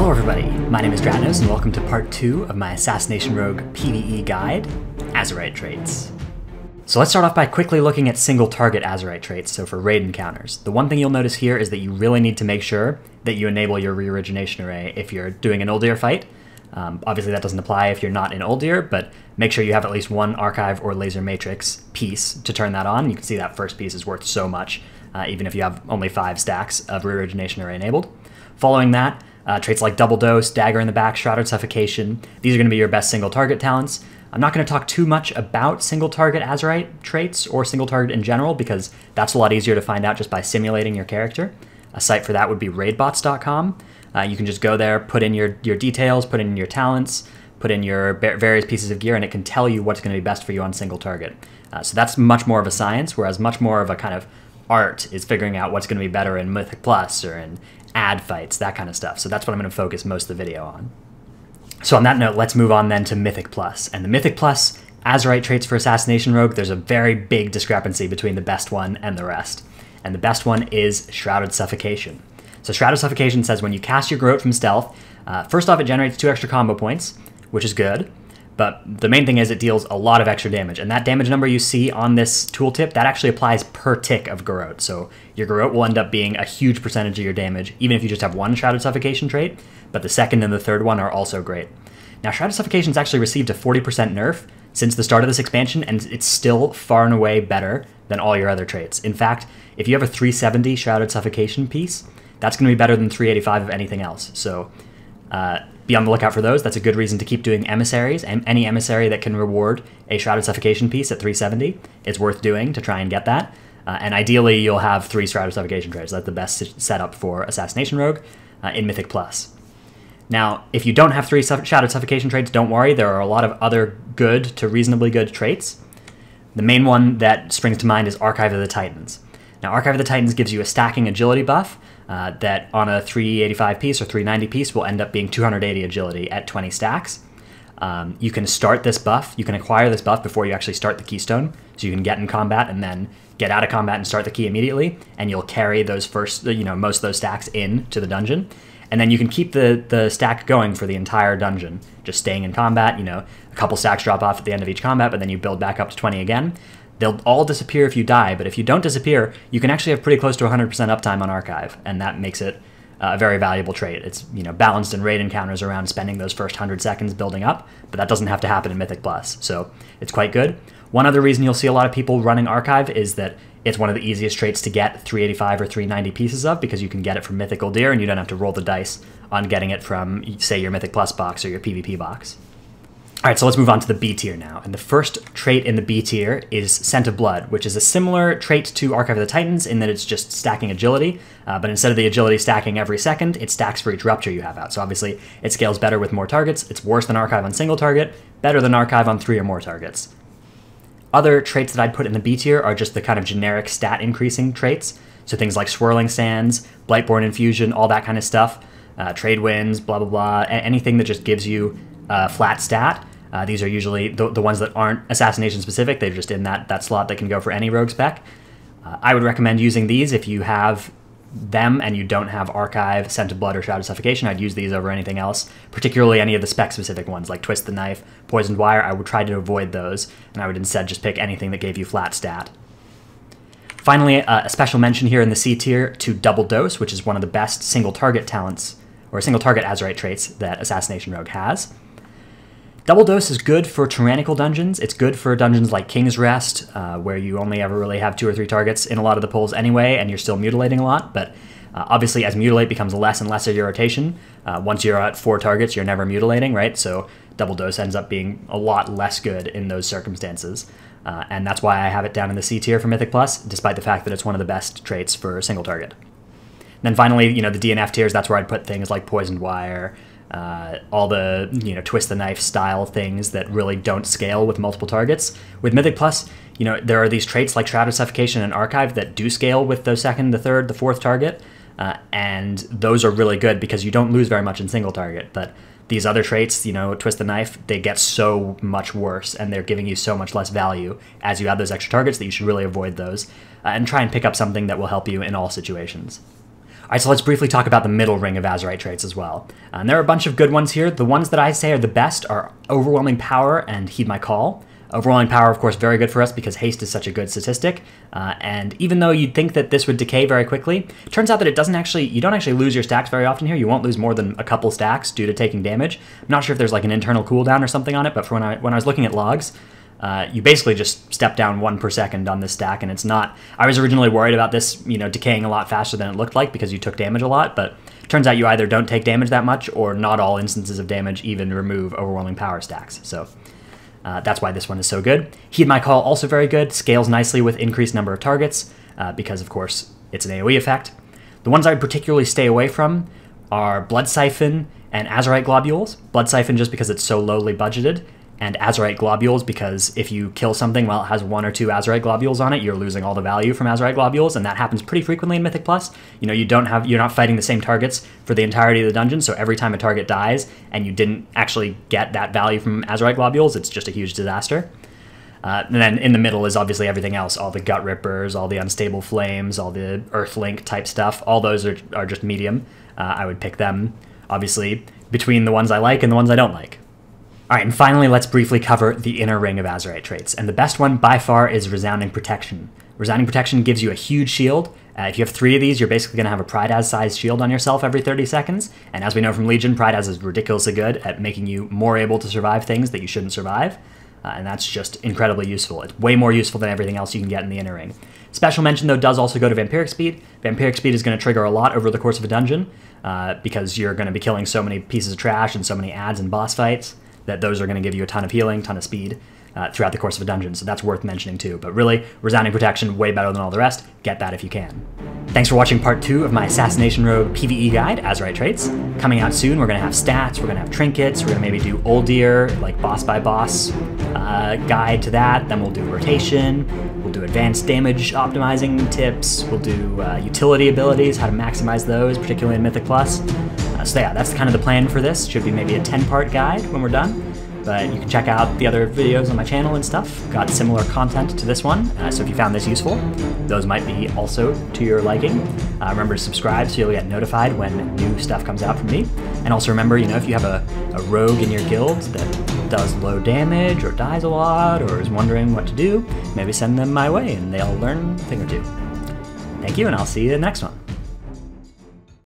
Hello everybody, my name is Dratnos and welcome to part 2 of my Assassination Rogue PvE guide, Azerite Traits. So let's start off by quickly looking at single target Azerite Traits, so for raid encounters. The one thing you'll notice here is that you really need to make sure that you enable your re-origination array if you're doing an Uldir fight. Obviously that doesn't apply if you're not in Uldir, but make sure you have at least one archive or laser matrix piece to turn that on. You can see that first piece is worth so much, even if you have only 5 stacks of re-origination array enabled. Following that, traits like Double Dose, Dagger in the Back, Shrouded Suffocation, these are going to be your best single target talents. I'm not going to talk too much about single target Azerite traits or single target in general because that's a lot easier to find out just by simulating your character. A site for that would be raidbots.com. You can just go there, put in your details, put in your talents, put in your various pieces of gear, and it can tell you what's going to be best for you on single target. So that's much more of a science, whereas much more of a kind of art is figuring out what's going to be better in Mythic Plus or in ad fights, that kind of stuff. So that's what I'm going to focus most of the video on. So on that note, let's move on then to Mythic Plus. And the Mythic Plus Azerite traits for Assassination Rogue, there's a very big discrepancy between the best one and the rest. And the best one is Shrouded Suffocation. So Shrouded Suffocation says when you cast your Garrote from stealth, first off it generates 2 extra combo points, which is good. But the main thing is it deals a lot of extra damage, and that damage number you see on this tooltip, that actually applies per tick of Garrote. So your Garrote will end up being a huge percentage of your damage, even if you just have one Shrouded Suffocation trait, but the second and the third one are also great. Now Shrouded Suffocation's actually received a 40% nerf since the start of this expansion, and it's still far and away better than all your other traits. In fact, if you have a 370 Shrouded Suffocation piece, that's going to be better than 385 of anything else. So be on the lookout for those. That's a good reason to keep doing emissaries, and any emissary that can reward a Shrouded Suffocation piece at 370 is worth doing to try and get that. And ideally, you'll have 3 Shrouded Suffocation traits. That's the best setup for Assassination Rogue in Mythic Plus. Now, if you don't have 3 Shrouded Suffocation traits, don't worry. There are a lot of other good to reasonably good traits. The main one that springs to mind is Archive of the Titans. Now, Archive of the Titans gives you a stacking agility buff that on a 385 piece or 390 piece will end up being 280 agility at 20 stacks. You can start this buff, you can acquire this buff before you actually start the keystone, so you can get in combat and then get out of combat and start the key immediately, and you'll carry those first, most of those stacks in to the dungeon. And then you can keep the stack going for the entire dungeon, just staying in combat. A couple stacks drop off at the end of each combat, but then you build back up to 20 again. They'll all disappear if you die, but if you don't disappear, you can actually have pretty close to 100% uptime on Archive, and that makes it a very valuable trait. It's balanced in raid encounters around spending those first 100 seconds building up, but that doesn't have to happen in Mythic Plus, so it's quite good. One other reason you'll see a lot of people running Archive is that it's one of the easiest traits to get 385 or 390 pieces of, because you can get it from Mythic Uldir and you don't have to roll the dice on getting it from, say, your Mythic Plus box or your PvP box. Alright, so let's move on to the B tier now. And the first trait in the B tier is Scent of Blood, which is a similar trait to Archive of the Titans in that it's just stacking agility, but instead of the agility stacking every second, it stacks for each rupture you have out. So obviously, it scales better with more targets. It's worse than Archive on single target, better than Archive on 3 or more targets. Other traits that I'd put in the B tier are just the kind of generic stat increasing traits. So things like Swirling Sands, Blightborn Infusion, all that kind of stuff. Trade Winds, blah, blah, blah. Anything that just gives you a flat stat. These are usually the ones that aren't Assassination specific. They're just in that slot that can go for any rogue spec. I would recommend using these if you have them and you don't have Archive, Scent of Blood, or Shrouded Suffocation. I'd use these over anything else, particularly any of the spec-specific ones like Twist the Knife, Poisoned Wire. I would try to avoid those, and I would instead just pick anything that gave you flat stat. Finally, a special mention here in the C tier to Double Dose, which is one of the best single-target talents, or single-target Azerite traits that Assassination Rogue has. Double Dose is good for tyrannical dungeons. It's good for dungeons like King's Rest, where you only ever really have 2 or 3 targets in a lot of the pulls anyway, and you're still mutilating a lot. But obviously, as Mutilate becomes less and less of your rotation, once you're at 4 targets, you're never mutilating, right? So Double Dose ends up being a lot less good in those circumstances. And that's why I have it down in the C tier for Mythic Plus, despite the fact that it's one of the best traits for single target. And then finally, the D and F tiers, that's where I'd put things like Poisoned Wire, all the Twist the Knife style things that really don't scale with multiple targets. With Mythic Plus, there are these traits like Shrouded Suffocation and Archive that do scale with the second, the third, the fourth target, and those are really good because you don't lose very much in single target. But these other traits, Twist the Knife, they get so much worse, and they're giving you so much less value as you add those extra targets that you should really avoid those, and try and pick up something that will help you in all situations. Alright, so let's briefly talk about the middle ring of Azerite traits as well. And there are a bunch of good ones here. The ones that I say are the best are Overwhelming Power and Heed My Call. Overwhelming Power, of course, very good for us because haste is such a good statistic. And even though you'd think that this would decay very quickly, it turns out that you don't actually lose your stacks very often here. You won't lose more than a couple stacks due to taking damage. I'm not sure if there's like an internal cooldown or something on it, but for when I was looking at logs, you basically just step down 1 per second on this stack, and it's not... I was originally worried about this, decaying a lot faster than it looked like because you took damage a lot, but it turns out you either don't take damage that much or not all instances of damage even remove Overwhelming Power stacks. So that's why this one is so good. Heed My Call, also very good. Scales nicely with increased number of targets because, of course, it's an AoE effect. The ones I would particularly stay away from are Blood Siphon and Azerite Globules. Blood Siphon just because it's so lowly budgeted, and Azerite Globules because if you kill something while it has 1 or 2 Azerite Globules on it, you're losing all the value from Azerite Globules, and that happens pretty frequently in Mythic Plus. You're not fighting the same targets for the entirety of the dungeon, so every time a target dies and you didn't actually get that value from Azerite Globules, it's just a huge disaster. And then in the middle is obviously everything else, all the Gut Rippers, all the Unstable Flames, all the Earthlink type stuff. All those are just medium. I would pick them, obviously, between the ones I like and the ones I don't like. Alright, and finally, let's briefly cover the inner ring of Azerite traits. And the best one, by far, is Resounding Protection. Resounding Protection gives you a huge shield. If you have 3 of these, you're basically going to have a Pride Az-sized shield on yourself every 30 seconds. And as we know from Legion, Pride Az is ridiculously good at making you more able to survive things that you shouldn't survive. And that's just incredibly useful. It's way more useful than everything else you can get in the inner ring. Special mention, though, does also go to Vampiric Speed. Vampiric Speed is going to trigger a lot over the course of a dungeon because you're going to be killing so many pieces of trash and so many ads and boss fights that those are going to give you a ton of healing, ton of speed throughout the course of a dungeon, so that's worth mentioning too. But really, Resounding Protection, way better than all the rest. Get that if you can. Thanks for watching part 2 of my Assassination Rogue PvE guide, Azerite Traits. Coming out soon, we're going to have stats, we're going to have trinkets, we're going to maybe do Uldir, like boss by boss guide to that, then we'll do rotation, we'll do advanced damage optimizing tips, we'll do utility abilities, how to maximize those, particularly in Mythic Plus. So yeah, that's kind of the plan for this. Should be maybe a 10-part guide when we're done. But you can check out the other videos on my channel and stuff. Got similar content to this one, so if you found this useful, those might be also to your liking. Remember to subscribe so you'll get notified when new stuff comes out from me. And also remember, if you have a rogue in your guild that does low damage or dies a lot or is wondering what to do, maybe send them my way and they'll learn a thing or two. Thank you, and I'll see you in the next one.